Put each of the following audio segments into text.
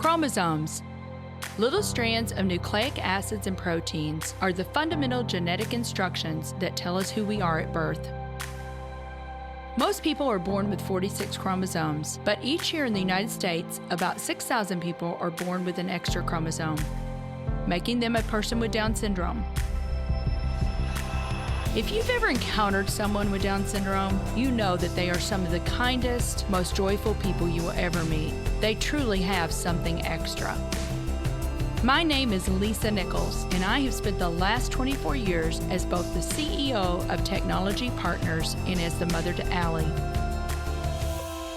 Chromosomes. Little strands of nucleic acids and proteins are the fundamental genetic instructions that tell us who we are at birth. Most people are born with 46 chromosomes, but each year in the United States, about 6,000 people are born with an extra chromosome, making them a person with Down syndrome. If you've ever encountered someone with Down syndrome, you know that they are some of the kindest, most joyful people you will ever meet. They truly have something extra. My name is Lisa Nichols, and I have spent the last 24 years as both the CEO of Technology Partners and as the mother to Allie.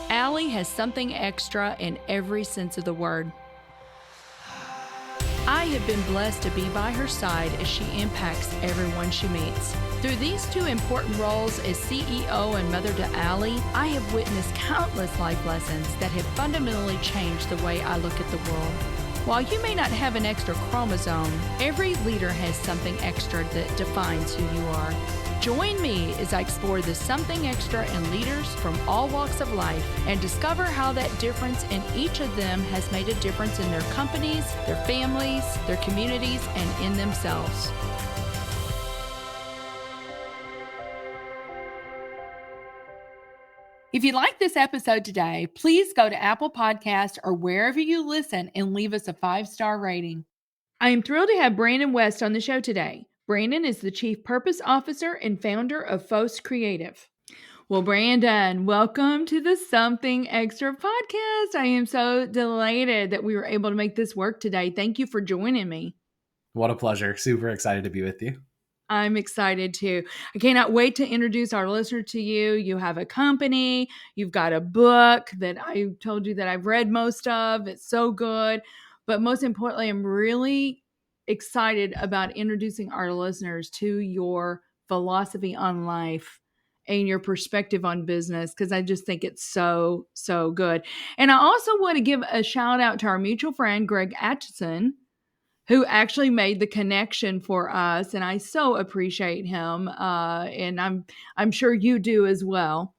Allie has something extra in every sense of the word. I have been blessed to be by her side as she impacts everyone she meets. Through these two important roles as CEO and mother to Allie, I have witnessed countless life lessons that have fundamentally changed the way I look at the world. While you may not have an extra chromosome, every leader has something extra that defines who you are. Join me as I explore the something extra in leaders from all walks of life and discover how that difference in each of them has made a difference in their companies, their families, their communities, and in themselves. If you like this episode today, please go to Apple Podcasts or wherever you listen and leave us a 5-star rating. I am thrilled to have Brandon West on the show today. Brandon is the Chief Purpose Officer and founder of PHOS Creative. Well, Brandon, welcome to the Something Extra podcast. I am so delighted that we were able to make this work today. Thank you for joining me. What a pleasure. Super excited to be with you. I'm excited too. I cannot wait to introduce our listener to you. You have a company. You've got a book that I told you that I've read most of. It's so good. But most importantly, I'm really excited about introducing our listeners to your philosophy on life and your perspective on business, because I just think it's so, so good. And I also want to give a shout out to our mutual friend, Greg Atchison, who actually made the connection for us. And I so appreciate him. And I'm sure you do as well.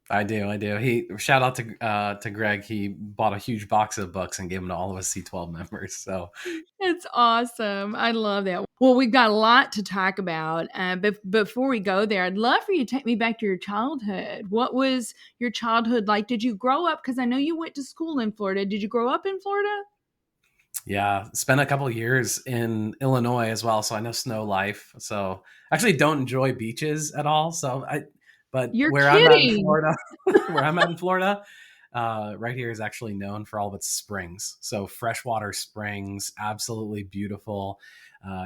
I do. Shout out to Greg. He bought a huge box of books and gave them to all of us C12 members. So it's awesome. I love that. Well, we've got a lot to talk about. But before we go there, I'd love for you to take me back to your childhood. What was your childhood like? Did you grow up? Because I know you went to school in Florida. Did you grow up in Florida? Yeah, spent a couple of years in Illinois as well. So I know snow life. So I actually don't enjoy beaches at all. But You're where kidding. I'm at in Florida, right here is actually known for all of its springs. So freshwater springs, absolutely beautiful.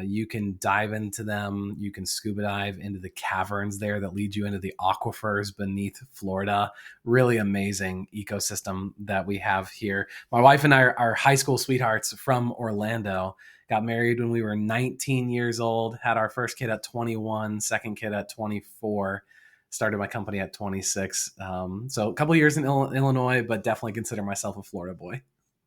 You can dive into them. You can scuba dive into the caverns there that lead you into the aquifers beneath Florida. Really amazing ecosystem that we have here. My wife and I are high school sweethearts from Orlando. Got married when we were 19 years old, had our first kid at 21, second kid at 24. Started my company at 26. So a couple of years in Illinois, but definitely consider myself a Florida boy.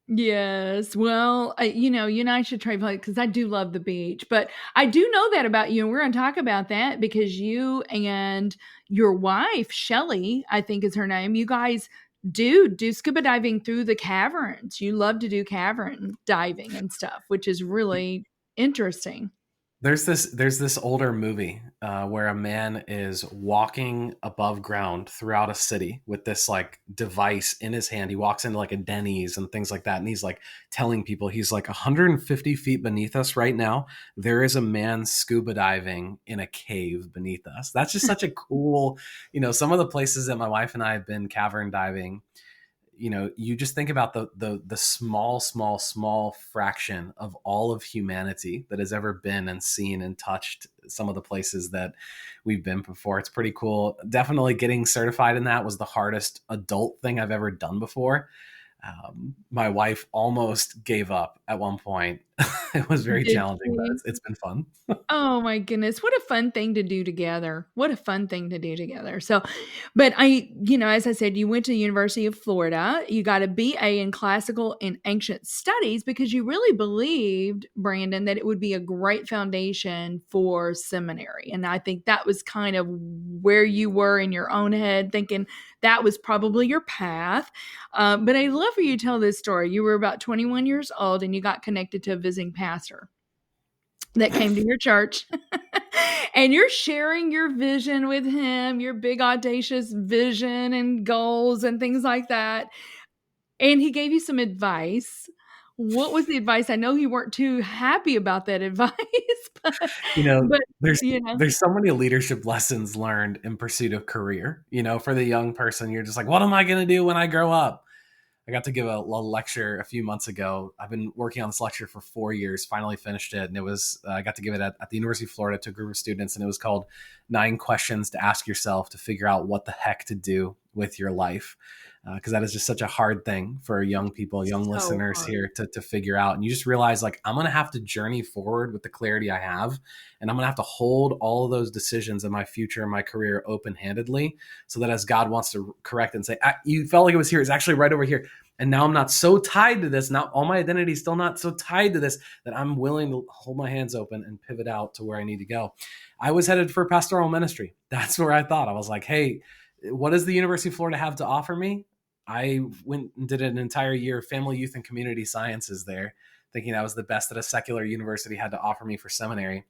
Yes. Well, you and I should trade places because I do love the beach, but I do know that about you. And we're going to talk about that because you and your wife, Shelly, I think is her name. You guys do scuba diving through the caverns. You love to do cavern diving and stuff, which is really interesting. There's this older movie where a man is walking above ground throughout a city with this like device in his hand. He walks into like a Denny's and things like that. And he's like telling people he's like 150 feet beneath us right now. There is a man scuba diving in a cave beneath us. That's just such a cool, some of the places that my wife and I have been cavern diving. You just think about the small fraction of all of humanity that has ever been and seen and touched some of the places that we've been before. It's pretty cool. Definitely getting certified in that was the hardest adult thing I've ever done before. My wife almost gave up at one point. It was very challenging, but it's been fun. Oh my goodness. What a fun thing to do together. So, but as I said, you went to the University of Florida, you got a BA in classical and ancient studies because you really believed, Brandon, that it would be a great foundation for seminary. And I think that was kind of where you were in your own head thinking that was probably your path. But I'd love for you to tell this story. You were about 21 years old and you got connected to a visiting pastor that came to your church. And you're sharing your vision with him, your big audacious vision and goals and things like that. And he gave you some advice. What was the advice? I know you weren't too happy about that advice, but, You know, but there's you know, there's so many leadership lessons learned in pursuit of career. For the young person, you're just like, what am I going to do when I grow up? I got to give a lecture a few months ago. I've been working on this lecture for 4 years, finally finished it. And it was, I got to give it at the University of Florida to a group of students. And it was called 9 Questions to Ask Yourself to Figure Out What the Heck to Do with Your Life. Because that is just such a hard thing for young people, young so listeners hard. here to figure out. And you just realize, like, I'm going to have to journey forward with the clarity I have. And I'm going to have to hold all of those decisions in my future and my career open-handedly, so that as God wants to correct and say, you felt like it was here, it's actually right over here. And now I'm not so tied to this. Now all my identity is still not so tied to this, that I'm willing to hold my hands open and pivot out to where I need to go. I was headed for pastoral ministry. That's where I thought. I was like, hey, what does the University of Florida have to offer me? I went and did an entire year of family, youth, and community sciences there, thinking that was the best that a secular university had to offer me for seminary.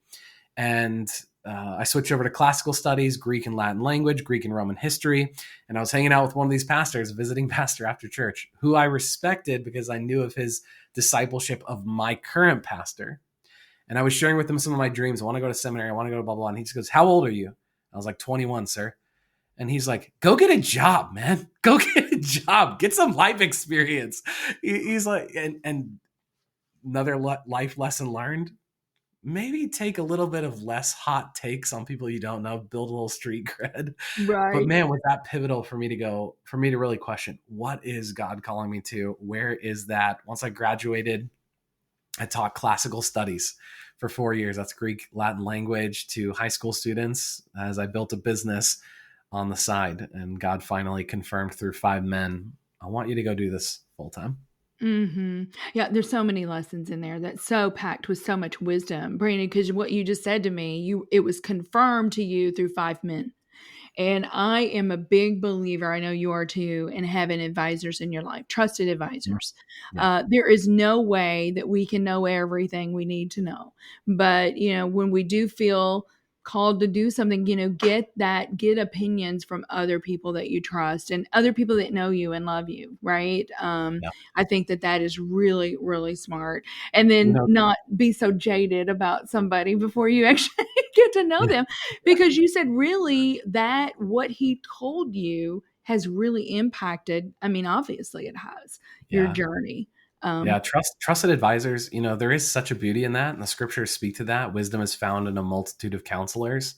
And I switched over to classical studies, Greek and Latin language, Greek and Roman history. And I was hanging out with one of these pastors, a visiting pastor after church, who I respected because I knew of his discipleship of my current pastor. And I was sharing with him some of my dreams. I want to go to seminary. I want to go to blah, blah, blah. And he just goes, how old are you? I was like, 21, sir. And he's like, go get a job, man. Go get a job. Get some life experience. He's like, and another life lesson learned, maybe take a little bit of less hot takes on people you don't know, build a little street cred. But Right. man, was that pivotal for me to really question, what is God calling me to? Where is that? Once I graduated, I taught classical studies for 4 years. That's Greek, Latin language to high school students, as I built a business on the side. And God finally confirmed through 5 men, I want you to go do this full time. Mm-hmm. Yeah, there's so many lessons in there that's so packed with so much wisdom, Brandon, because what you just said to me, it was confirmed to you through 5 men. And I am a big believer, I know you are too, in having advisors in your life, trusted advisors. Yeah. There is no way that we can know everything we need to know. But, when we do feel called to do something, get opinions from other people that you trust and other people that know you and love you, right? Yeah. I think that is really, really smart. And You then know, not be so jaded about somebody before you actually get to know yeah. them, because you said really that what he told you has really impacted. I mean, obviously it has your Yeah. journey. Yeah, trusted advisors, there is such a beauty in that, and the scriptures speak to that. Wisdom is found in a multitude of counselors.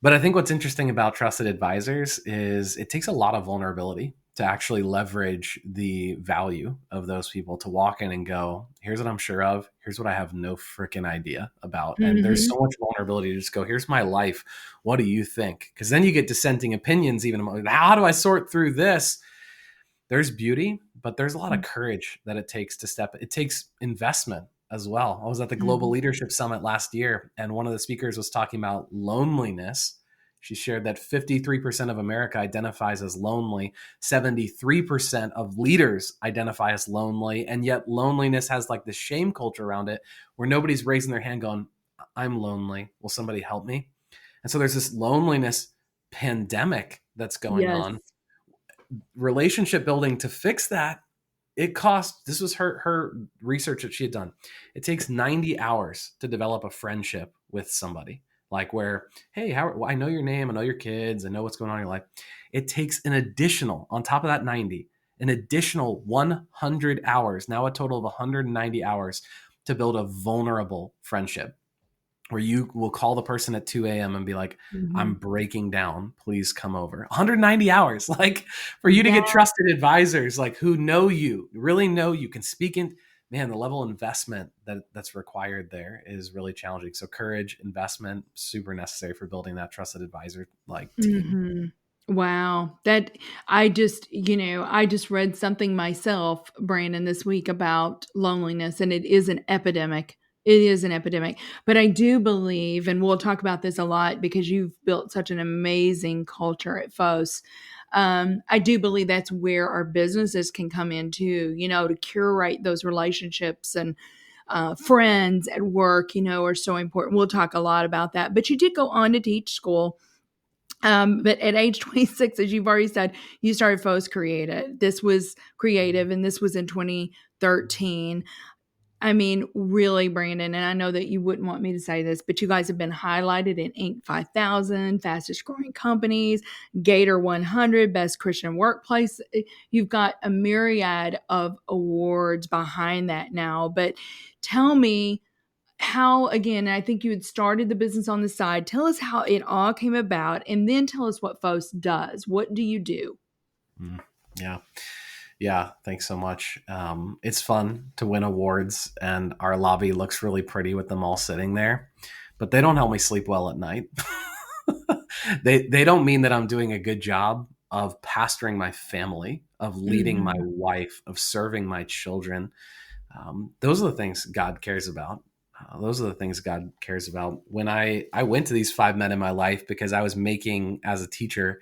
But I think what's interesting about trusted advisors is it takes a lot of vulnerability to actually leverage the value of those people, to walk in and go, here's what I'm sure of, here's what I have no freaking idea about. And there's Mhm. so much vulnerability to just go, here's my life. What do you think? Because then you get dissenting opinions even. How do I sort through this? There's beauty, but there's a lot of courage that it takes to step. It takes investment as well. I was at the Global Mhm. Leadership Summit last year, and one of the speakers was talking about loneliness. She shared that 53% of America identifies as lonely, 73% of leaders identify as lonely, and yet loneliness has like this shame culture around it where nobody's raising their hand going, I'm lonely. Will somebody help me? And so there's this loneliness pandemic that's going Yes. on. Relationship building to fix that, it costs, this was her research that she had done, it takes 90 hours to develop a friendship with somebody, like where, hey, I know your name, I know your kids, I know what's going on in your life. It takes an additional, on top of that 90, an additional 100 hours, now a total of 190 hours, to build a vulnerable friendship, where you will call the person at 2 a.m. and be like, I'm Mhm. breaking down, please come over. 190 hours, like, for you to Yeah. get trusted advisors, like, who know you, really know you, can speak in, man, the level of investment that's required there is really challenging. So courage, investment, super necessary for building that trusted advisor like team. Mhm. Wow. That I just read something myself, Brandon, this week about loneliness, and it is an epidemic. It is an epidemic. But I do believe, and we'll talk about this a lot because you've built such an amazing culture at PHOS. I do believe that's where our businesses can come into, to curate those relationships, and friends at work, are so important. We'll talk a lot about that. But you did go on to teach school. But at age 26, as you've already said, you started PHOS Creative. This was creative, and this was in 2013. I mean, really, Brandon, and I know that you wouldn't want me to say this, but you guys have been highlighted in Inc. 5000, fastest growing companies, Gator 100, best Christian workplace. You've got a myriad of awards behind that now. But tell me how, again, I think you had started the business on the side. Tell us how it all came about, and then tell us what PHOS does. What do you do? Yeah. Yeah, thanks so much. It's fun to win awards, and our lobby looks really pretty with them all sitting there, but they don't help me sleep well at night. They don't mean that I'm doing a good job of pastoring my family, of leading my wife, of serving my children. Those are the things God cares about. Those are the things God cares about. When I went to these 5 men in my life because I was making, as a teacher,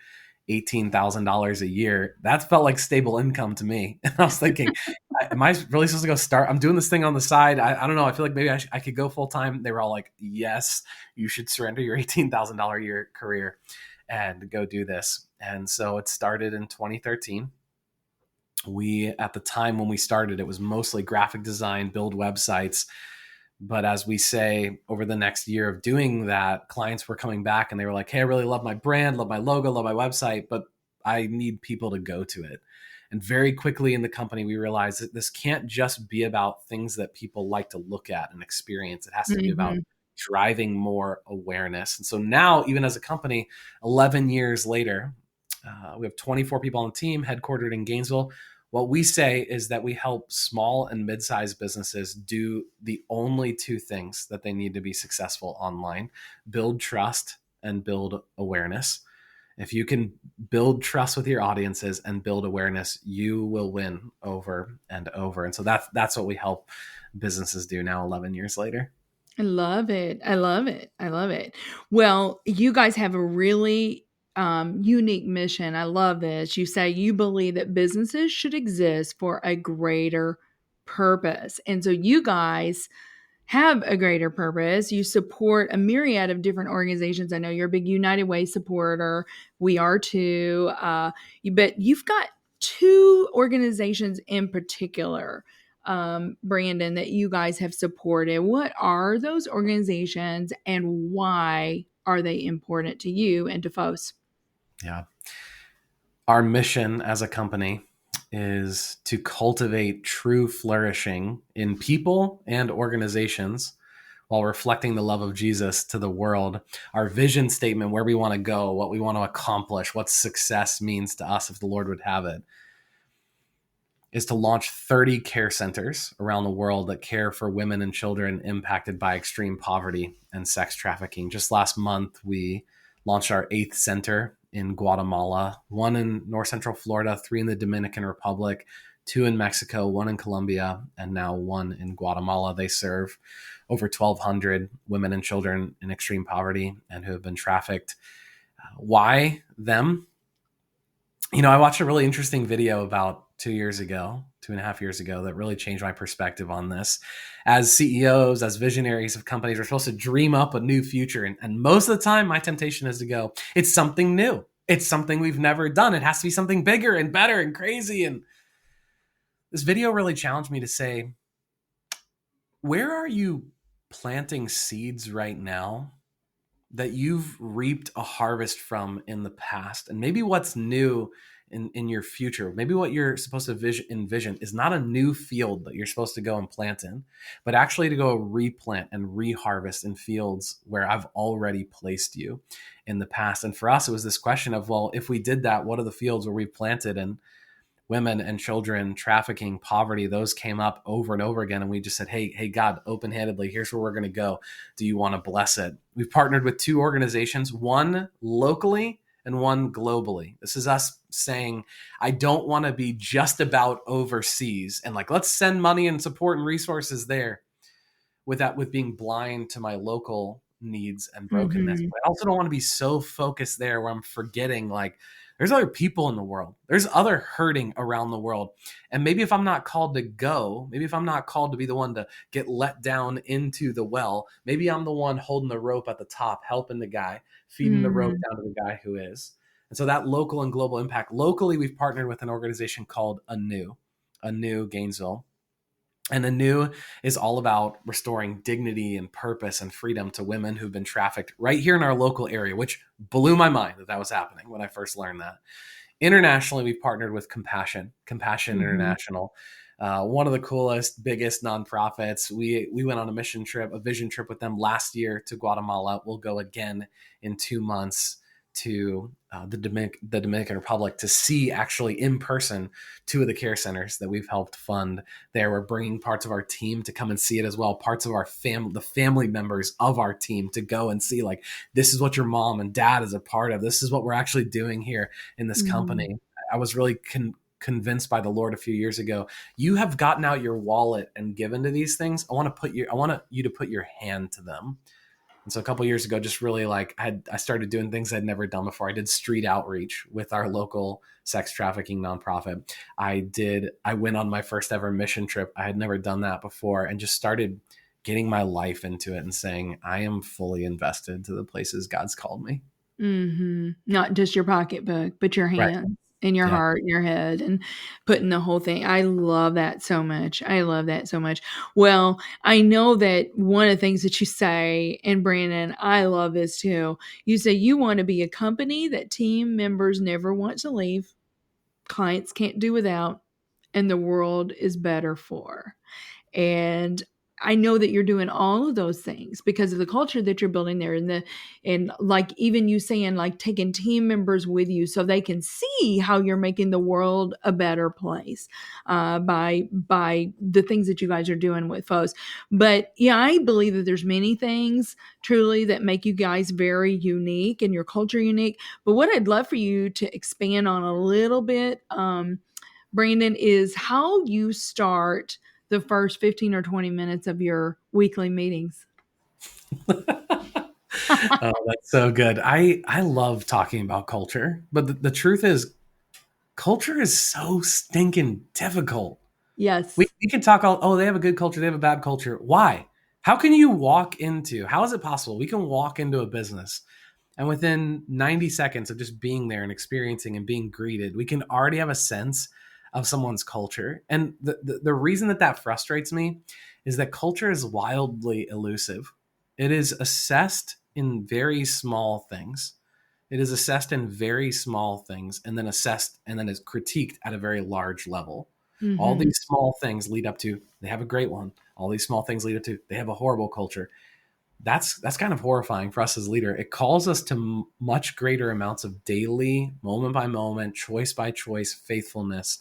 $18,000 a year, that felt like stable income to me. And I was thinking, am I really supposed to go start? I'm doing this thing on the side. I don't know. I feel like maybe I could go full time. They were all like, yes, you should surrender your $18,000 a year career and go do this. And so it started in 2013. At the time when we started, it was mostly graphic design, build websites. But as we say, over the next year of doing that, clients were coming back and they were like, hey, I really love my brand, love my logo, love my website, but I need people to go to it. And very quickly in the company, we realized that this can't just be about things that people like to look at and experience. It has to be about driving more awareness. And so now, even as a company, 11 years later, we have 24 people on the team, headquartered in Gainesville. What we say is that we help small and mid-sized businesses do the only two things that they need to be successful online: build trust and build awareness. If you can build trust with your audiences and build awareness, you will win over and over. And so that's what we help businesses do now, 11 years later. I love it. I love it. I love it. Well, you guys have a really unique mission. I love this. You say you believe that businesses should exist for a greater purpose. And so you guys have a greater purpose. You support a myriad of different organizations. I know you're a big United Way supporter. We are too. But you've got two organizations in particular, Brandon, that you guys have supported. What are those organizations, and why are they important to you and to PHOS? Yeah. Our mission as a company is to cultivate true flourishing in people and organizations while reflecting the love of Jesus to the world. Our vision statement, where we want to go, what we want to accomplish, what success means to us if the Lord would have it, is to launch 30 care centers around the world that care for women and children impacted by extreme poverty and sex trafficking. Just last month, we launched our 8th center in Guatemala, 1 in North Central Florida, 3 in the Dominican Republic, 2 in Mexico, 1 in Colombia, and now 1 in Guatemala. They serve over 1,200 women and children in extreme poverty and who have been trafficked. Why them? I watched a really interesting video about 2.5 years ago, that really changed my perspective on this. As CEOs, as visionaries of companies, we're supposed to dream up a new future. And most of the time, my temptation is to go, it's something new. It's something we've never done. It has to be something bigger and better and crazy. And this video really challenged me to say, where are you planting seeds right now that you've reaped a harvest from in the past? And maybe what's new in your future, maybe what you're supposed to envision is not a new field that you're supposed to go and plant in, but actually to go replant and reharvest in fields where I've already placed you in the past. And for us, it was this question of, well, if we did that, what are the fields where we've planted? And women and children, trafficking, poverty, those came up over and over again. And we just said, hey, God, open-handedly, here's where we're going to go. Do you want to bless it? We've partnered with 2 organizations, one locally and one globally. This is us saying, I don't want to be just about overseas and let's send money and support and resources there with being blind to my local needs and brokenness. But I also don't want to be so focused there where I'm forgetting there's other people in the world. There's other hurting around the world. And maybe if I'm not called to go, maybe if I'm not called to be the one to get let down into the well, maybe I'm the one holding the rope at the top, helping the guy, feeding the rope Mm. down to the guy who is. And so that local and global impact. Locally, we've partnered with an organization called Anew Gainesville. And Anew is all about restoring dignity and purpose and freedom to women who've been trafficked right here in our local area, which blew my mind that was happening when I first learned that. Internationally, we've partnered with Compassion Mhm. International, one of the coolest, biggest nonprofits. We went on a vision trip with them last year to Guatemala. We'll go again in 2 months to the Dominican Republic to see actually in person 2 of the care centers that we've helped fund there. We're bringing parts of our team to come and see it as well, parts of our the family members of our team to go and see, like, this is what your mom and dad is a part of. This is what we're actually doing here in this Mhm. company. I was really convinced by the Lord a few years ago. You have gotten out your wallet and given to these things. I want you to put your hand to them. And so a couple of years ago, just really like I started doing things I'd never done before. I did street outreach with our local sex trafficking nonprofit. I went on my first ever mission trip. I had never done that before, and just started getting my life into it and saying, I am fully invested to the places God's called me. Mhm. Not just your pocketbook, but your Right. hands and your Yeah. heart and your head and putting the whole thing. I love that so much. I love that so much. Well, I know that one of the things that you say, and Brandon, I love this too. You say you want to be a company that team members never want to leave, clients can't do without, and the world is better for. And I know that you're doing all of those things because of the culture that you're building there, and like even you saying, like, taking team members with you so they can see how you're making the world a better place by the things that you guys are doing with FOS. But yeah, I believe that there's many things truly that make you guys very unique and your culture unique. But what I'd love for you to expand on a little bit, Brandon, is how you start the first 15 or 20 minutes of your weekly meetings. Oh, that's so good. I love talking about culture, but the truth is, culture is so stinking difficult. We, Yes. we can talk all, oh, they have a good culture, they have a bad culture. Why? How is it possible? We can walk into a business and within 90 seconds of just being there and experiencing and being greeted, we can already have a sense of someone's culture. And the reason that frustrates me is that culture is wildly elusive. It is assessed in very small things. It is assessed in very small things and then assessed and then is critiqued at a very large level. All Mm-hmm. these small things lead up to they have a great one. All these small things lead up to they have a horrible culture. That's kind of horrifying for us as leader. It calls us to much greater amounts of daily, moment by moment, choice by choice faithfulness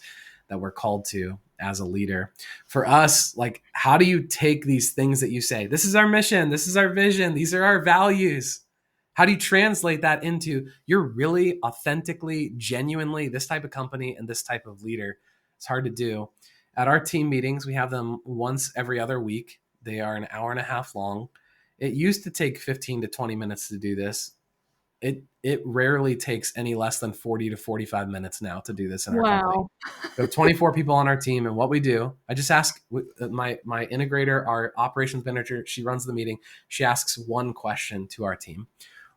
that we're called to as a leader. For us, like, how do you take these things that you say, this is our mission, this is our vision, these are our values? How do you translate that into you're really authentically, genuinely this type of company and this type of leader? It's hard to do. At our team meetings, we have them once every other week. They are an hour and a half long. It used to take 15 to 20 minutes to do this. It rarely takes any less than 40 to 45 minutes now to do this in our company. Wow. We have 24 people on our team, and what we do, I just ask my integrator, our operations manager, she runs the meeting. She asks one question to our team.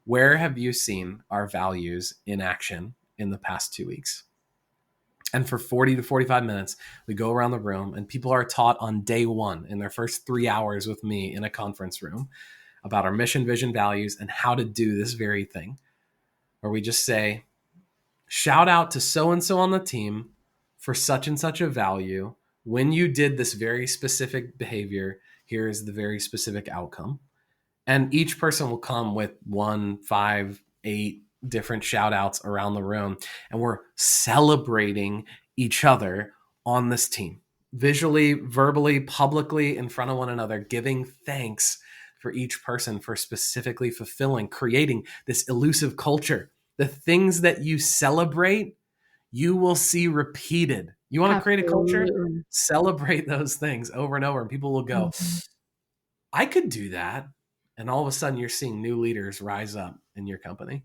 Where have you seen our values in action in the past 2 weeks? And for 40 to 45 minutes, we go around the room and people are taught on day one in their first 3 hours with me in a conference room about our mission, vision, values, and how to do this very thing. Where we just say, shout out to so and so on the team for such and such a value. When you did this very specific behavior, here is the very specific outcome. And each person will come with 1, 5, 8 different shout outs around the room. And we're celebrating each other on this team, visually, verbally, publicly in front of one another, giving thanks for each person for specifically fulfilling, creating this elusive culture. The things that you celebrate, you will see repeated. You want to create a culture? Absolutely. Celebrate those things over and over, and people will go, Mhm. I could do that. And all of a sudden, you're seeing new leaders rise up in your company.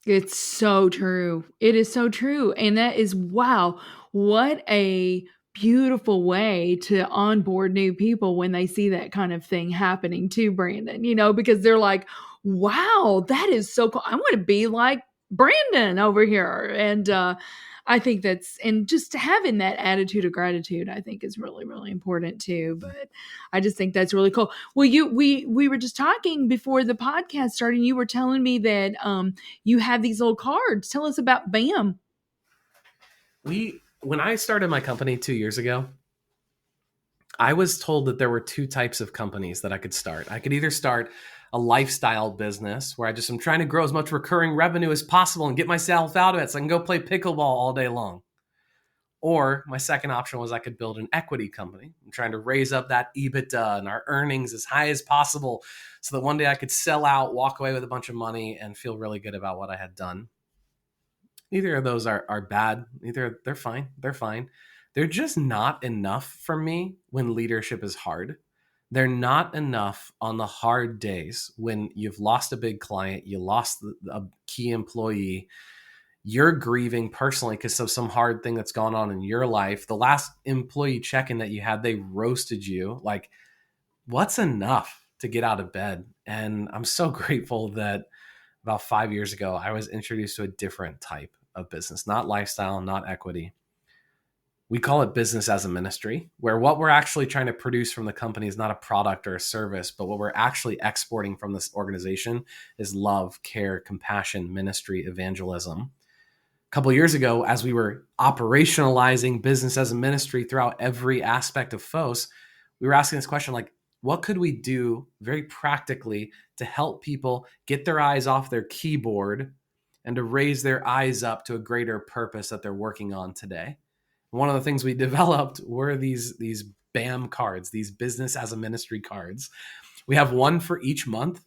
It's so true. It is so true. And that is, wow, what a beautiful way to onboard new people when they see that kind of thing happening too, Brandon, because they're like, wow, that is so cool. I want to be like Brandon over here. And I think and just having that attitude of gratitude, I think is really, really important too. But I just think that's really cool. Well, we were just talking before the podcast started, and you were telling me that, you have these little cards. Tell us about BAM. When I started my company 2 years ago, I was told that there were two types of companies that I could start. I could either start a lifestyle business where I just am trying to grow as much recurring revenue as possible and get myself out of it so I can go play pickleball all day long. Or my second option was I could build an equity company. I'm trying to raise up that EBITDA and our earnings as high as possible so that one day I could sell out, walk away with a bunch of money, and feel really good about what I had done. Neither of those are bad. They're fine. They're fine. They're just not enough for me when leadership is hard. They're not enough on the hard days when you've lost a big client, you lost a key employee, you're grieving personally because of some hard thing that's gone on in your life. The last employee check-in that you had, they roasted you. Like, what's enough to get out of bed? And I'm so grateful that about 5 years ago, I was introduced to a different type of business, not lifestyle, not equity. We call it business as a ministry, where what we're actually trying to produce from the company is not a product or a service, but what we're actually exporting from this organization is love, care, compassion, ministry, evangelism. A couple of years ago, as we were operationalizing business as a ministry throughout every aspect of PHOS, we were asking this question, like, what could we do very practically to help people get their eyes off their keyboard and to raise their eyes up to a greater purpose that they're working on today? One of the things we developed were these BAM cards, these business as a ministry cards. We have one for each month.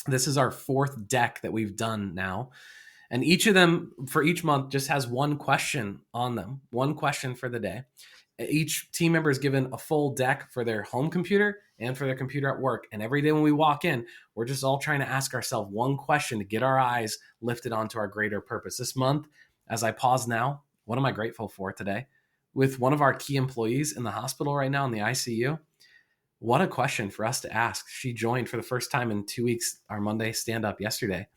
This is our fourth deck that we've done now. And each of them for each month just has one question on them, one question for the day. Each team member is given a full deck for their home computer and for their computer at work. And every day when we walk in, we're just all trying to ask ourselves one question to get our eyes lifted onto our greater purpose. This month, as I pause now, what am I grateful for today? With one of our key employees in the hospital right now in the ICU, what a question for us to ask. She joined for the first time in 2 weeks, our Monday stand-up yesterday.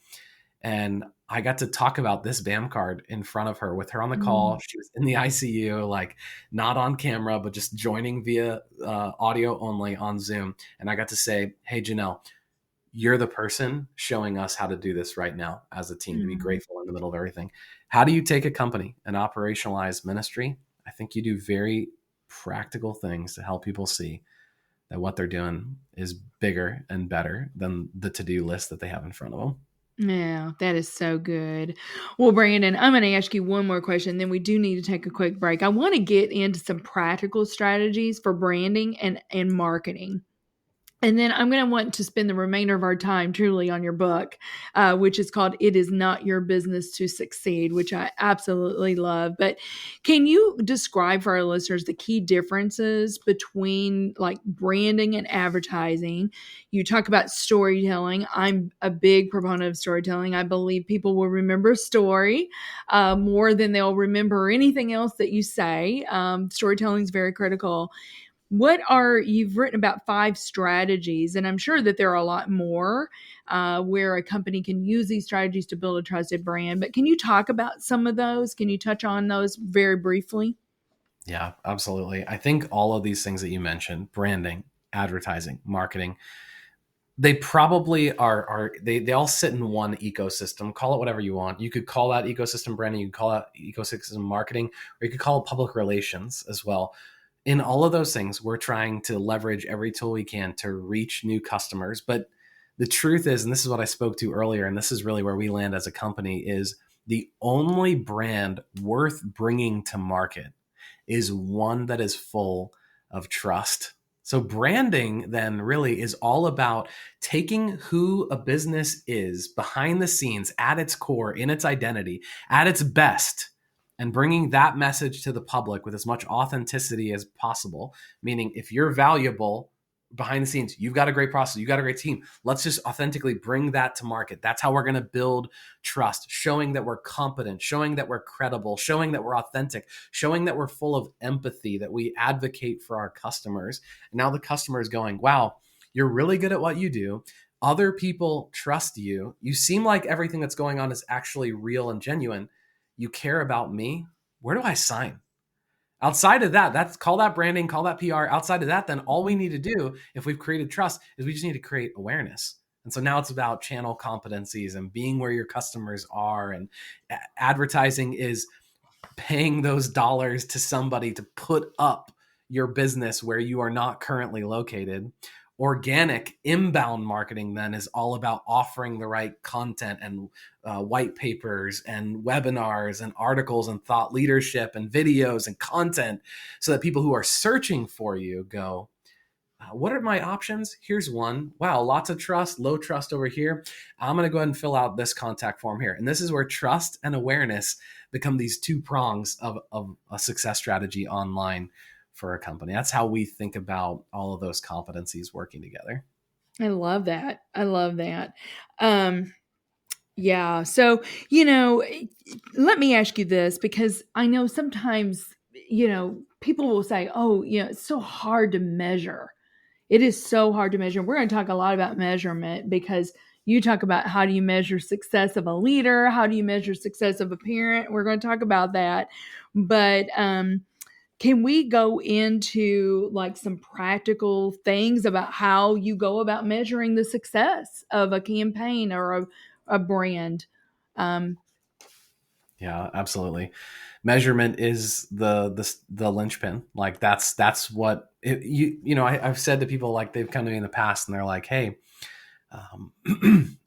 And I got to talk about this BAM card in front of her with her on the call. She was in the ICU, like not on camera, but just joining via audio only on Zoom. And I got to say, hey, Janelle, you're the person showing us how to do this right now as a team, to be grateful in the middle of everything. How do you take a company and operationalize ministry? I think you do very practical things to help people see that what they're doing is bigger and better than the to-do list that they have in front of them. Yeah, that is so good. Well, Brandon, I'm going to ask you one more question, then we do need to take a quick break. I want to get into some practical strategies for branding and marketing. And then I'm going to want to spend the remainder of our time truly on your book, which is called It Is Not Your Business to Succeed, which I absolutely love. But can you describe for our listeners the key differences between like branding and advertising? You talk about storytelling. I'm a big proponent of storytelling. I believe people will remember a story more than they'll remember anything else that you say. Storytelling is very critical. You've written about 5 strategies, and I'm sure that there are a lot more where a company can use these strategies to build a trusted brand. But can you talk about some of those? Can you touch on those very briefly? Yeah, absolutely. I think all of these things that you mentioned, branding, advertising, marketing, they probably they all sit in one ecosystem. Call it whatever you want. You could call that ecosystem branding, you could call that ecosystem marketing, or you could call it public relations as well. In all of those things, we're trying to leverage every tool we can to reach new customers. But the truth is, and this is what I spoke to earlier, and this is really where we land as a company, is the only brand worth bringing to market is one that is full of trust. So branding then really is all about taking who a business is behind the scenes, at its core, in its identity, at its best, and bringing that message to the public with as much authenticity as possible. Meaning, if you're valuable, behind the scenes, you've got a great process, you've got a great team. Let's just authentically bring that to market. That's how we're going to build trust, showing that we're competent, showing that we're credible, showing that we're authentic, showing that we're full of empathy, that we advocate for our customers. And now the customer is going, wow, you're really good at what you do. Other people trust you. You seem like everything that's going on is actually real and genuine. You care about me. Where do I sign? Outside of that, that's call that branding, call that PR. Outside of that, then all we need to do, if we've created trust, is we just need to create awareness. And so now it's about channel competencies and being where your customers are. And advertising is paying those dollars to somebody to put up your business where you are not currently located. Organic inbound marketing then is all about offering the right content and white papers and webinars and articles and thought leadership and videos and content so that people who are searching for you go, what are my options? Here's one. Wow, lots of trust, low trust over here. I'm going to go ahead and fill out this contact form here. And this is where trust and awareness become these two prongs of a success strategy online for a company. That's how we think about all of those competencies working together. I love that. I love that. Yeah. So, let me ask you this, because I know sometimes, people will say, oh, it's so hard to measure. It is so hard to measure. We're going to talk a lot about measurement, because you talk about how do you measure success of a leader? How do you measure success of a parent? We're going to talk about that. But, can we go into like some practical things about how you go about measuring the success of a campaign or a brand? Yeah, absolutely. Measurement is the linchpin. Like that's what I've said to people, like they've come to me in the past and they're like, hey,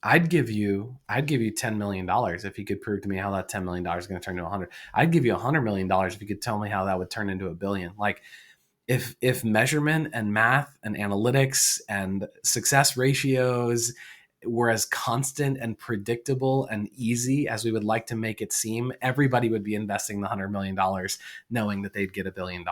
I'd give you $10 million if you could prove to me how that $10 million is going to turn into 100. I'd give you $100 million if you could tell me how that would turn into $1 billion. Like if measurement and math and analytics and success ratios were as constant and predictable and easy as we would like to make it seem, everybody would be investing the $100 million knowing that they'd get $1 billion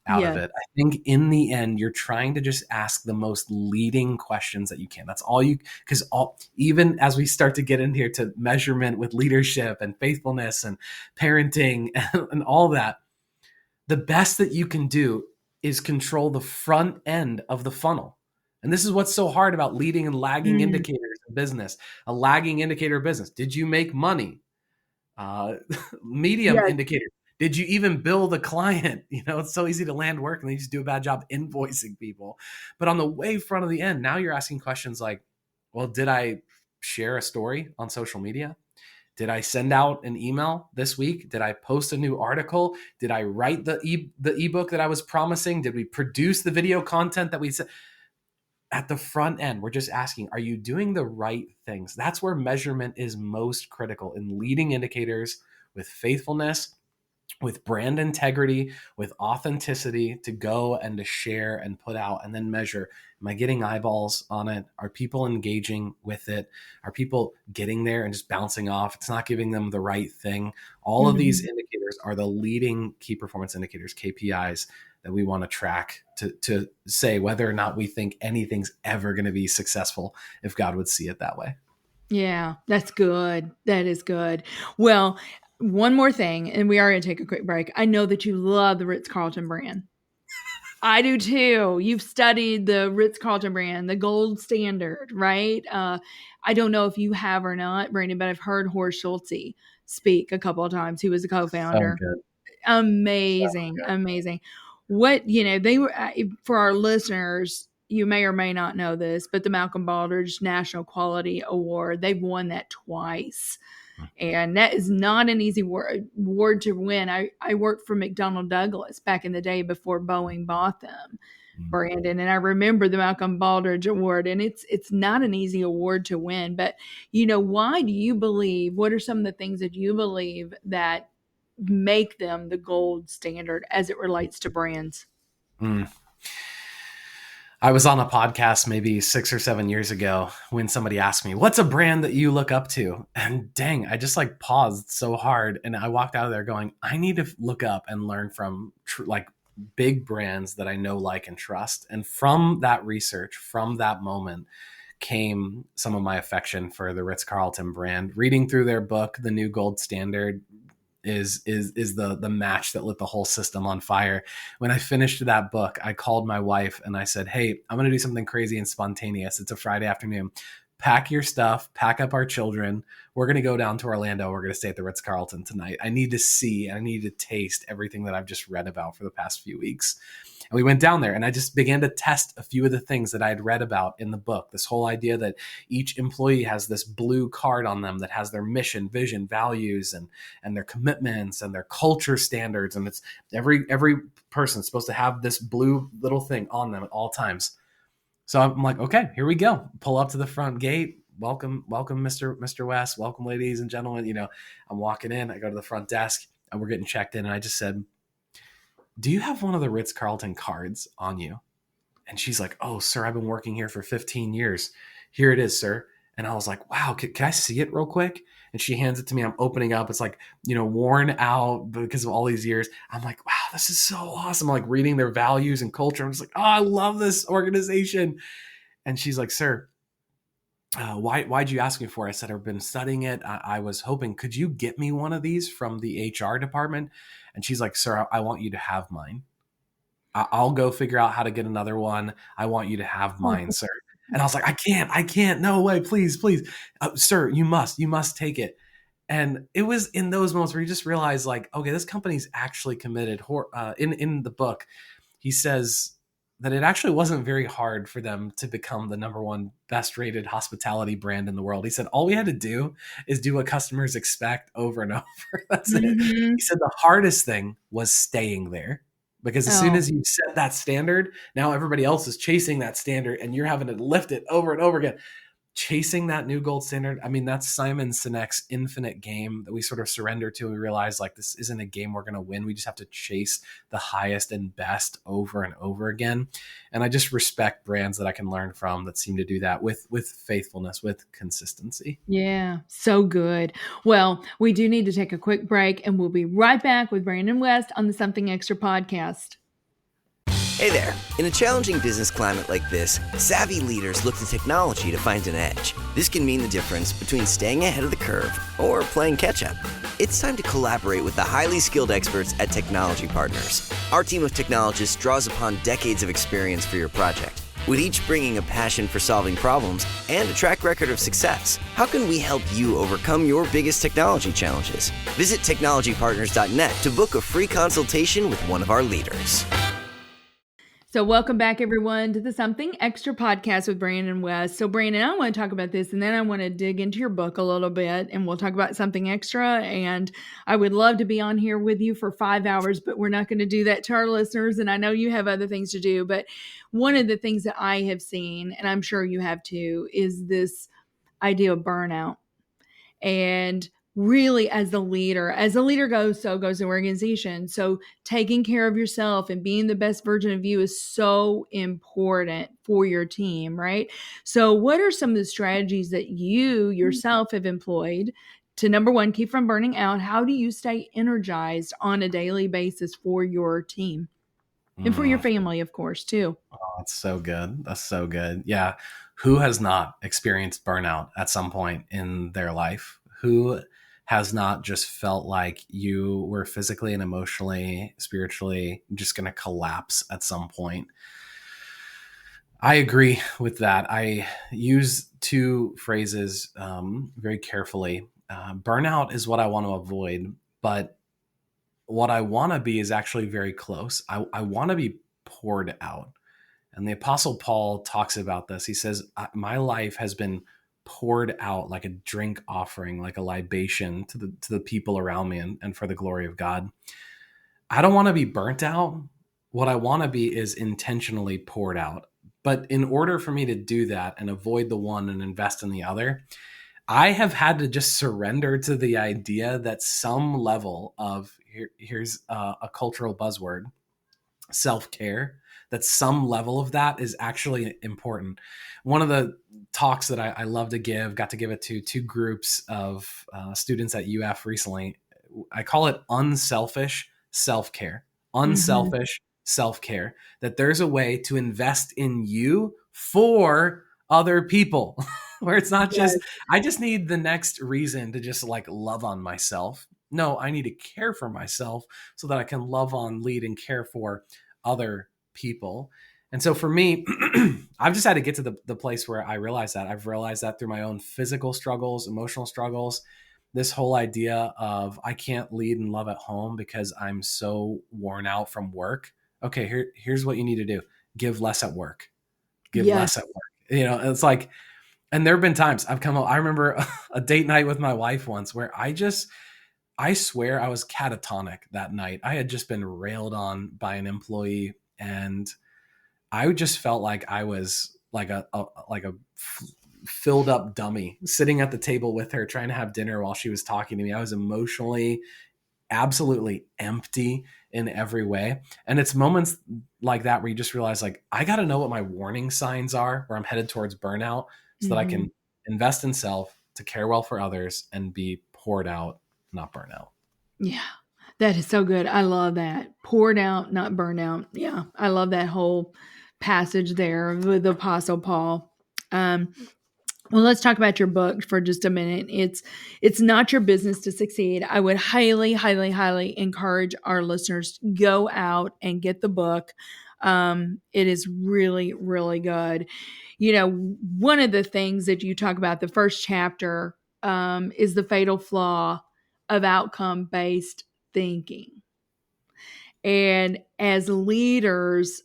out of it. I think in the end, you're trying to just ask the most leading questions that you can. That's all you, because even as we start to get in here to measurement with leadership and faithfulness and parenting and all that, the best that you can do is control the front end of the funnel. And this is what's so hard about leading and lagging indicators in business. A lagging indicator of business. Did you make money? Medium indicator. Did you even bill the client? It's so easy to land work and they just do a bad job invoicing people. But on the way front of the end, now you're asking questions like, well, did I share a story on social media? Did I send out an email this week? Did I post a new article? Did I write the ebook that I was promising? Did we produce the video content that we said? At the front end, we're just asking, are you doing the right things? That's where measurement is most critical, in leading indicators with faithfulness, with brand integrity, with authenticity, to go and to share and put out and then measure. Am I getting eyeballs on it? Are people engaging with it? Are people getting there and just bouncing off? It's not giving them the right thing. All of these indicators are the leading key performance indicators, KPIs, that we want to track to say whether or not we think anything's ever going to be successful, if God would see it that way. Yeah, that's good. That is good. Well, one more thing, and we are going to take a quick break. I know that you love the Ritz-Carlton brand. I do too. You've studied the Ritz-Carlton brand, the gold standard, right? I don't know if you have or not, Brandon, but I've heard Horst Schulze speak a couple of times. He was a co-founder. So good. Amazing. So good. Amazing. What, they were, for our listeners, you may or may not know this, but the Malcolm Baldrige National Quality Award, they've won that twice. And that is not an easy award to win. I worked for McDonnell Douglas back in the day before Boeing bought them, Brandon. And I remember the Malcolm Baldrige Award, and it's not an easy award to win. But, why do you believe, what are some of the things that you believe that make them the gold standard as it relates to brands? I was on a podcast maybe 6 or 7 years ago when somebody asked me, what's a brand that you look up to? And dang, I just paused so hard. And I walked out of there going, I need to look up and learn from big brands that I know, like, and trust. And from that research, from that moment, came some of my affection for the Ritz-Carlton brand. Reading through their book, The New Gold Standard, is the match that lit the whole system on fire. When I finished that book, I called my wife and I said, "Hey, I'm going to do something crazy and spontaneous. It's a Friday afternoon. Pack your stuff, pack up our children. We're going to go down to Orlando. We're going to stay at the Ritz-Carlton tonight. I need to see and I need to taste everything that I've just read about for the past few weeks." And we went down there and I just began to test a few of the things that I had read about in the book. This whole idea that each employee has this blue card on them that has their mission, vision, values, and their commitments and their culture standards. And it's every person's supposed to have this blue little thing on them at all times. So I'm like, okay, here we go. Pull up to the front gate. Welcome, Mr. West. Welcome, ladies and gentlemen. I'm walking in. I go to the front desk and we're getting checked in. And I just said, "Do you have one of the Ritz-Carlton cards on you?" And she's like, "Oh, sir, I've been working here for 15 years. Here it is, sir." And I was like, "Wow, can I see it real quick?" And she hands it to me. I'm opening up. It's like, worn out because of all these years. I'm like, "Wow, this is so awesome." I'm like reading their values and culture. I'm just like, "Oh, I love this organization." And she's like, "Sir, why'd you ask me for it?" I said, "I've been studying it. I was hoping, could you get me one of these from the HR department?" And she's like, "Sir, I want you to have mine. I'll go figure out how to get another one. I want you to have mine, sir." And I was like, I can't, no way, please, sir, you must take it. And it was in those moments where you just realize, like, okay, this company's actually committed. In the book, he says that it actually wasn't very hard for them to become the number one best rated hospitality brand in the world. He said, all we had to do is do what customers expect over and over. That's it. He said the hardest thing was staying there. Because as soon as you set that standard, now everybody else is chasing that standard and you're having to lift it over and over again. Chasing that new gold standard. I mean, that's Simon Sinek's infinite game that we sort of surrender to. And we realize, like, this isn't a game we're going to win. We just have to chase the highest and best over and over again. And I just respect brands that I can learn from that seem to do that with faithfulness, with consistency. Yeah, so good. Well, we do need to take a quick break and we'll be right back with Brandon West on the Something Extra podcast. Hey there. In a challenging business climate like this, savvy leaders look to technology to find an edge. This can mean the difference between staying ahead of the curve or playing catch-up. It's time to collaborate with the highly skilled experts at Technology Partners. Our team of technologists draws upon decades of experience for your project, with each bringing a passion for solving problems and a track record of success. How can we help you overcome your biggest technology challenges? Visit technologypartners.net to book a free consultation with one of our leaders. So welcome back, everyone, to the Something Extra podcast with Brandon West. So Brandon, I want to talk about this, and then I want to dig into your book a little bit, and we'll talk about something extra. And I would love to be on here with you for 5 hours, but we're not going to do that to our listeners. And I know you have other things to do, but one of the things that I have seen, and I'm sure you have too, is this idea of burnout. And really, as a leader goes, so goes the organization. So taking care of yourself and being the best version of you is so important for your team, right? So what are some of the strategies that you yourself have employed to, number one, keep from burning out? How do you stay energized on a daily basis for your team and for your family, of course, too? Oh, that's so good. That's so good. Yeah. Who has not experienced burnout at some point in their life? Who has not just felt like you were physically and emotionally, spiritually just going to collapse at some point? I agree with that. I use two phrases very carefully. Burnout is what I want to avoid, but what I want to be is actually very close. I want to be poured out. And the Apostle Paul talks about this. He says, my life has been poured out like a drink offering, like a libation to the people around me and for the glory of God. I don't want to be burnt out. What I want to be is intentionally poured out. But in order for me to do that and avoid the one and invest in the other, I have had to just surrender to the idea that some level of, here's a cultural buzzword, self-care, that some level of that is actually important. One of the talks that I love to give, got to give it to two groups of students at UF recently. I call it unselfish self-care. Unselfish self-care, that there's a way to invest in you for other people where it's not Yes. just, I just need the next reason to just like love on myself. No, I need to care for myself so that I can love on, lead, and care for other people. And so for me, I've just had to get to the place where I realize that. I've realized that through my own physical struggles, emotional struggles, this whole idea of I can't lead and love at home because I'm so worn out from work. Okay, here's what you need to do. Give less at work. Give Yes. less at work. It's like, and there have been times I've come home. I remember a date night with my wife once where I swear I was catatonic that night. I had just been railed on by an employee, and I just felt like I was like a filled up dummy sitting at the table with her trying to have dinner while she was talking to me. I was emotionally absolutely empty in every way. And it's moments like that where you just realize, like, I got to know what my warning signs are where I'm headed towards burnout so that I can invest in self to care well for others and be poured out, not burn out. Yeah, that is so good. I love that. Poured out, not burnout. Yeah, I love that whole passage there with the Apostle Paul. Well, let's talk about your book for just a minute. It's not your business to succeed. I would highly, highly, highly encourage our listeners to go out and get the book. It is really, really good. One of the things that you talk about, the first chapter, is the fatal flaw of outcome-based thinking. And as leaders,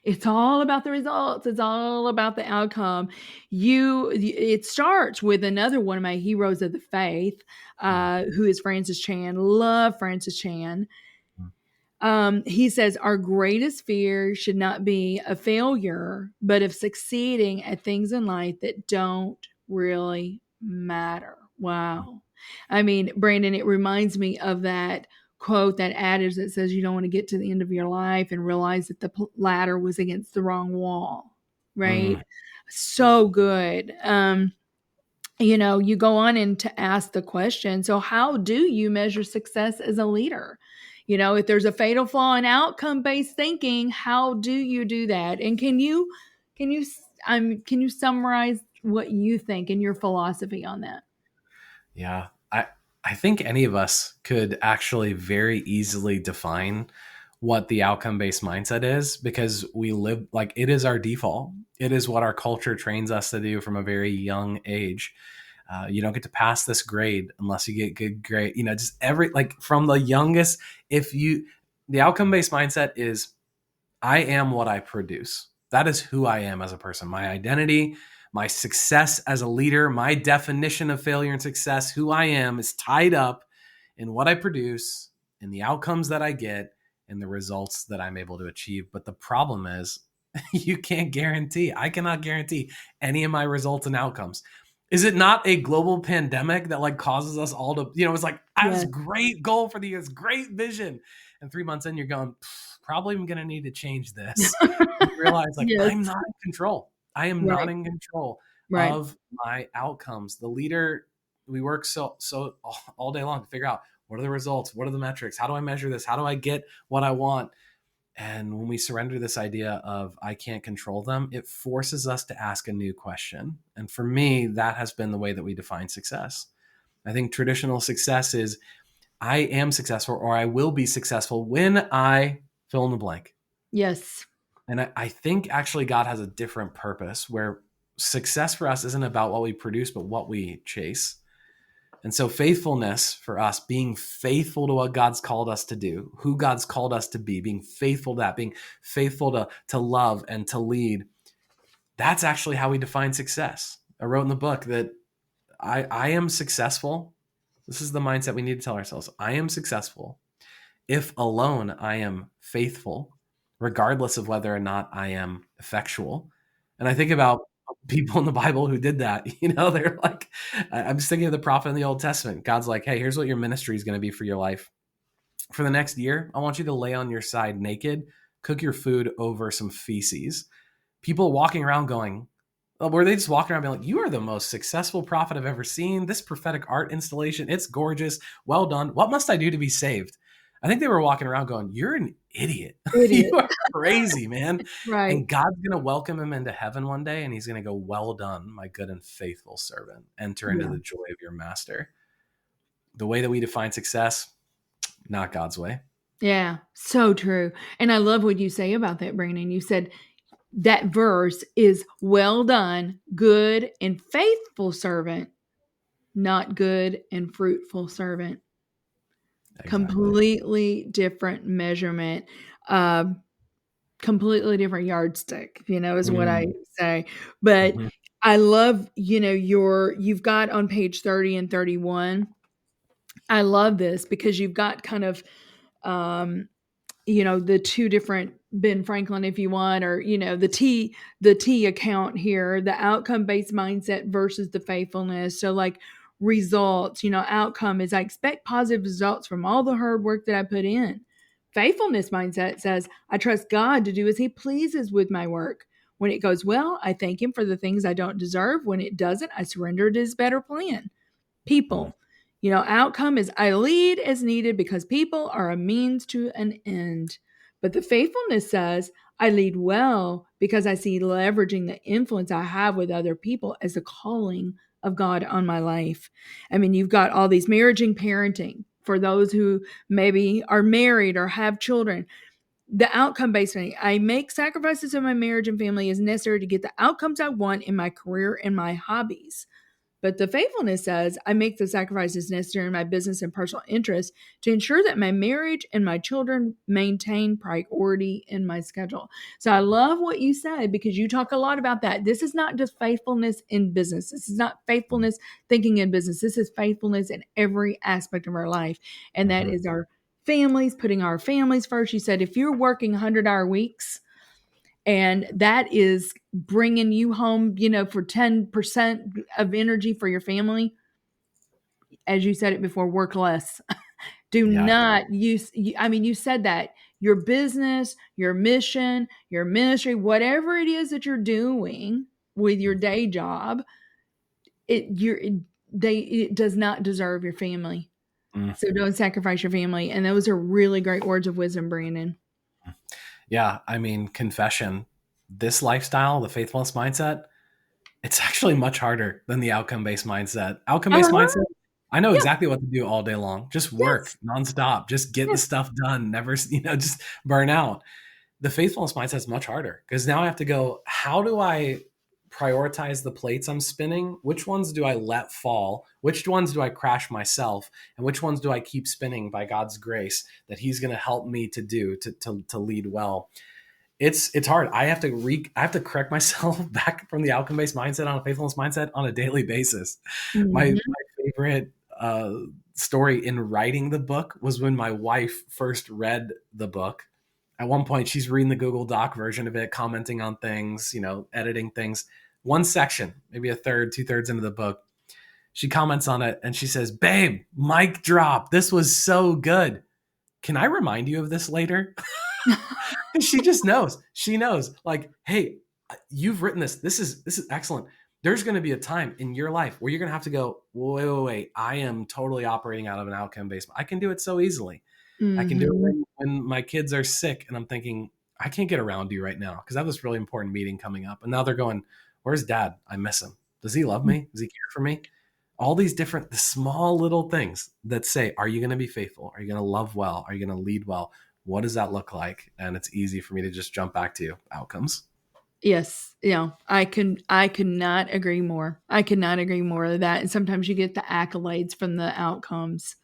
it's all about the results. It's all about the outcome. It starts with another one of my heroes of the faith, who is Francis Chan. Love Francis Chan. He says, our greatest fear should not be a failure, but of succeeding at things in life that don't really matter. Wow. I mean, Brandon, it reminds me of that quote, that adage that says you don't want to get to the end of your life and realize that the ladder was against the wrong wall, right? So good. You go on and to ask the question, so how do you measure success as a leader? If there's a fatal flaw in outcome-based thinking, how do you do that? And can you summarize what you think and your philosophy on that? Yeah. I think any of us could actually very easily define what the outcome-based mindset is, because we live, like, it is our default. It is what our culture trains us to do from a very young age. You don't get to pass this grade unless you get good grade. Just from the youngest, the outcome-based mindset is, I am what I produce. That is who I am as a person. My identity, my success as a leader, my definition of failure and success, who I am, is tied up in what I produce, in the outcomes that I get, and the results that I'm able to achieve. But the problem is, I cannot guarantee any of my results and outcomes. Is it not a global pandemic that like causes us all to, it's like, I have this great goal for the year, this great vision. And 3 months in, you're going, probably I'm going to need to change this. You realize, like, I'm not in control. I am not in control of my outcomes. The leader, we work so all day long to figure out, what are the results? What are the metrics? How do I measure this? How do I get what I want? And when we surrender this idea of I can't control them, it forces us to ask a new question. And for me, that has been the way that we define success. I think traditional success is, I am successful, or I will be successful when I fill in the blank. Yes. And I think actually God has a different purpose, where success for us isn't about what we produce, but what we chase. And so faithfulness for us, being faithful to what God's called us to do, who God's called us to be, being faithful to that, being faithful to love and to lead, that's actually how we define success. I wrote in the book that I am successful. This is the mindset we need to tell ourselves. I am successful if alone I am faithful, regardless of whether or not I am effectual. And I think about people in the Bible who did that. They're like, I'm just thinking of the prophet in the Old Testament. God's like, hey, here's what your ministry is going to be for your life. For the next year, I want you to lay on your side naked, cook your food over some feces. People walking around going, were they just walking around being like, you are the most successful prophet I've ever seen. This prophetic art installation, it's gorgeous. Well done. What must I do to be saved? I think they were walking around going, "You're an idiot. Idiot. You are crazy, man." Right. And God's going to welcome him into heaven one day, and he's going to go, "Well done, my good and faithful servant. Enter into Yeah. the joy of your master." The way that we define success, not God's way. Yeah. So true. And I love what you say about that, Brandon. You said that verse is well done, good and faithful servant, not good and fruitful servant. Exactly. Completely different measurement. Completely different yardstick, is what I say. But I love, you've got on page 30 and 31. I love this because you've got kind of, the two different Ben Franklin, if you want, or, the T account here, the outcome based mindset versus the faithfulness. So like results, outcome is I expect positive results from all the hard work that I put in. Faithfulness mindset says I trust God to do as he pleases with my work. When it goes well, I thank him for the things I don't deserve. When it doesn't, I surrender to his better plan. People, outcome is I lead as needed because people are a means to an end. But the faithfulness says I lead well because I see leveraging the influence I have with other people as a calling of God on my life. I mean, you've got all these marriage and parenting for those who maybe are married or have children. The outcome based on I make sacrifices in my marriage and family as necessary to get the outcomes I want in my career and my hobbies. But the faithfulness says, I make the sacrifices necessary in my business and personal interests to ensure that my marriage and my children maintain priority in my schedule. So I love what you said because you talk a lot about that. This is not just faithfulness in business. This is not faithfulness thinking in business. This is faithfulness in every aspect of our life. And that is our families, putting our families first. You said if you're working 100-hour weeks, and that is bringing you home, for 10% of energy for your family. As you said it before, work less. Do not use, you said that your business, your mission, your ministry, whatever it is that you're doing with your day job, it does not deserve your family. So don't sacrifice your family. And those are really great words of wisdom, Brandon. Yeah. I mean, confession, this lifestyle, the faithfulness mindset, it's actually much harder than the outcome-based mindset. Outcome-based mindset, I know exactly what to do all day long. Just work nonstop. Just get the stuff done. Never, just burn out. The faithfulness mindset is much harder because now I have to go, how do I prioritize the plates I'm spinning? Which ones do I let fall? Which ones do I crash myself? And which ones do I keep spinning by God's grace that he's going to help me to do to lead well? It's hard. I have to correct myself back from the outcome-based mindset on a faithfulness mindset on a daily basis. My favorite story in writing the book was when my wife first read the book. At one point, she's reading the Google Doc version of it, commenting on things, editing things. One section, maybe a third, 2/3 into the book, she comments on it and she says, "Babe, mic drop. This was so good. Can I remind you of this later?" She just knows. She knows, like, hey, you've written this. This is excellent. There's going to be a time in your life where you're going to have to go, wait. I am totally operating out of an outcome-based. I can do it so easily. I can do it when my kids are sick and I'm thinking, I can't get around to you right now because I have this really important meeting coming up. And now they're going, where's dad? I miss him. Does he love me? Does he care for me? All these different, the small little things that say, are you going to be faithful? Are you going to love well? Are you going to lead well? What does that look like? And it's easy for me to just jump back to outcomes. Yes. I could not agree more. I could not agree more of that. And sometimes you get the accolades from the outcomes.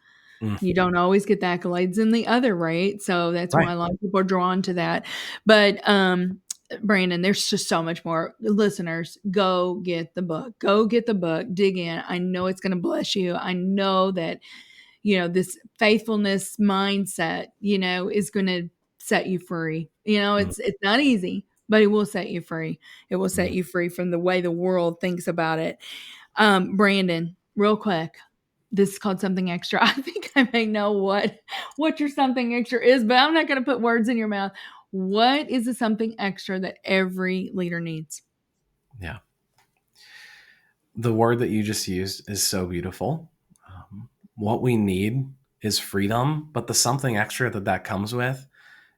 You don't always get the accolades in the other, right? So that's why a lot of people are drawn to that. But Brandon, there's just so much more. Listeners, go get the book. Go get the book. Dig in. I know it's going to bless you. I know that, this faithfulness mindset, is going to set you free. It's not easy, but it will set you free. It will set you free from the way the world thinks about it. Brandon, real quick. This is called something extra. I think I may know what your something extra is, but I'm not going to put words in your mouth. What is the something extra that every leader needs? Yeah. The word that you just used is so beautiful. What we need is freedom, but the something extra that comes with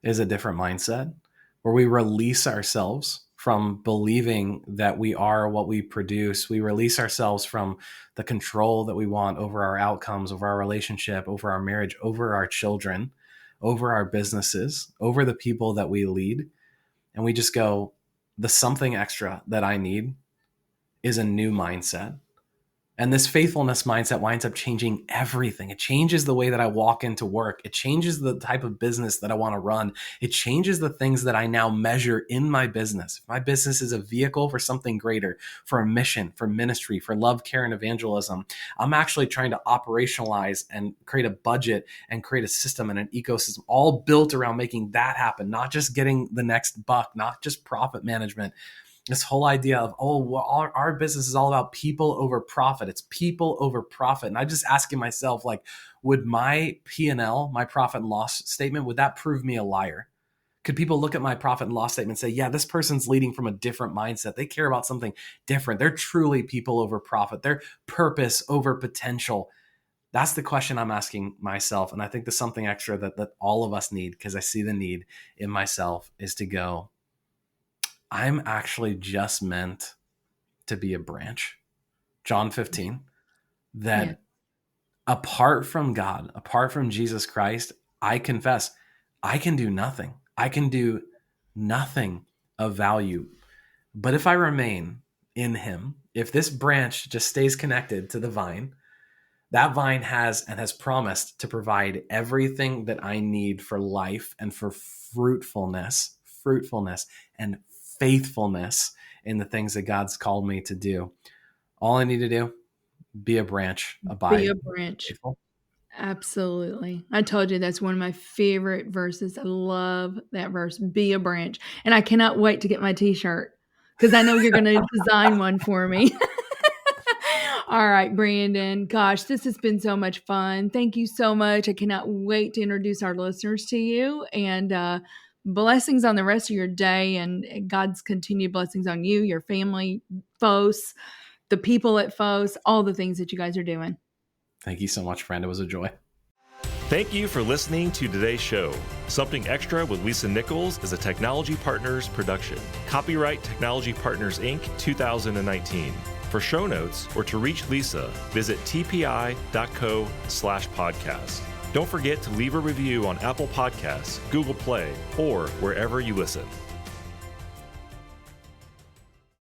is a different mindset where we release ourselves from believing that we are what we produce. We release ourselves from the control that we want over our outcomes, over our relationship, over our marriage, over our children, over our businesses, over the people that we lead. And we just go, the something extra that I need is a new mindset. And this faithfulness mindset winds up changing everything. It changes the way that I walk into work. It changes the type of business that I want to run. It changes the things that I now measure in my business. If my business is a vehicle for something greater, for a mission, for ministry, for love, care, and evangelism, I'm actually trying to operationalize and create a budget and create a system and an ecosystem all built around making that happen, not just getting the next buck, not just profit management. This whole idea of, our business is all about people over profit. It's people over profit. And I'm just asking myself, like, would my P&L, my profit and loss statement, would that prove me a liar? Could people look at my profit and loss statement and say, yeah, this person's leading from a different mindset. They care about something different. They're truly people over profit. They're purpose over potential. That's the question I'm asking myself. And I think the something extra that all of us need, because I see the need in myself, is to go, I'm actually just meant to be a branch. John 15, that apart from God, apart from Jesus Christ, I confess I can do nothing. I can do nothing of value. But if I remain in him, if this branch just stays connected to the vine, that vine has promised to provide everything that I need for life and for fruitfulness and faithfulness in the things that God's called me to do. All I need to do, be a branch, abide. Be a branch. Faithful. Absolutely. I told you that's one of my favorite verses. I love that verse, be a branch. And I cannot wait to get my t-shirt because I know you're going to design one for me. All right, Brandon. Gosh, this has been so much fun. Thank you so much. I cannot wait to introduce our listeners to you, and blessings on the rest of your day, and God's continued blessings on you, your family, PHOS, the people at PHOS, all the things that you guys are doing. Thank you so much, friend. It was a joy. Thank you for listening to today's show. Something Extra with Lisa Nichols is a Technology Partners production. Copyright Technology Partners, Inc. 2019. For show notes or to reach Lisa, visit tpi.co/podcast. Don't forget to leave a review on Apple Podcasts, Google Play, or wherever you listen.